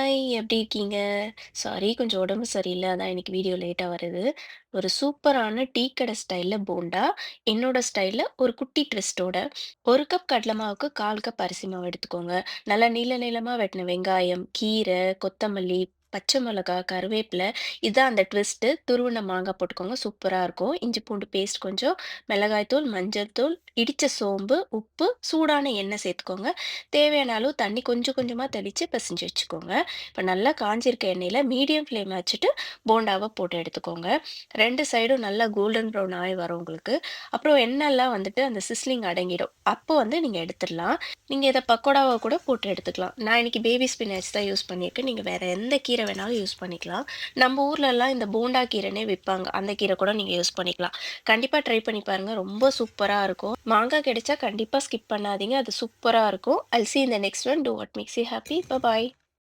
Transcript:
Hi, எப்படி இருக்கீங்க? Sorry கொஞ்சம் உடம்பு சரியில்ல. அதான் இன்னைக்கு வீடியோ லேட்டா வருது. ஒரு சூப்பரான டீ கடை ஸ்டைல்ல போண்டா, என்னோட ஸ்டைல்ல ஒரு குட்டி ட்விஸ்ட்டோட. 1 கப் கடல மாவுக்கு 1/4 கப் அரிசி மாவு எடுத்துக்கோங்க. நல்லா நீள நீளமா வெட்டின வெங்காயம், கீரை, கொத்தமல்லி, பச்சை மிளகாய், கருவேப்பிலை இதான் அந்த ட்விஸ்ட்டு. துருவின மாங்காய் போட்டுக்கோங்க. சூப்பரா இருக்கும். இஞ்சி பூண்டு பேஸ்ட் கொஞ்சம், மிளகாய் தூள், மஞ்சள் தூள், இடிச்ச சோம்பு, உப்பு, சூடான எண்ணெய் சேர்த்துக்கோங்க. தேவையான அளவு தண்ணி கொஞ்சம் கொஞ்சமா தெளிச்சு பெசஞ்சு வச்சுக்கோங்க. இப்ப நல்லா காஞ்சிருக்க எண்ணெயில மீடியம் ஃப்ளேம்ல வச்சுட்டு போண்டாவ போட்டு எடுத்துக்கோங்க. 2 சைடும் நல்லா கோல்டன் ப்ரவுன் ஆயி வரும் உங்களுக்கு. அப்புறம் எண்ணெய்லாம் வந்துட்டு அந்த சிஸ்லிங் அடங்கிடும். அப்போ வந்து நீங்க எடுத்துடலாம். நீங்க இத பக்கோடாவா கூட போட்டு எடுத்துக்கலாம். நான் இன்னைக்கு பேபி ஸ்பினாச் தான் யூஸ் பண்ணியிருக்கேன். நீங்க வேற எந்த கீரை வேணாலும் யூஸ் பண்ணிக்கலாம். நம்ம ஊர்லலாம் இந்த போண்டா கீரைன்னே விப்பாங்க. அந்த கீரை கூட நீங்க யூஸ் பண்ணிக்கலாம். கண்டிப்பா ட்ரை பண்ணி பாருங்க. ரொம்ப சூப்பரா இருக்கும். மாங்காய் கிடைச்சா கண்டிப்பா ஸ்கிப் பண்ணாதீங்க. அது சூப்பரா இருக்கும். I'll see you in the next one. Do what makes you happy. Bye bye.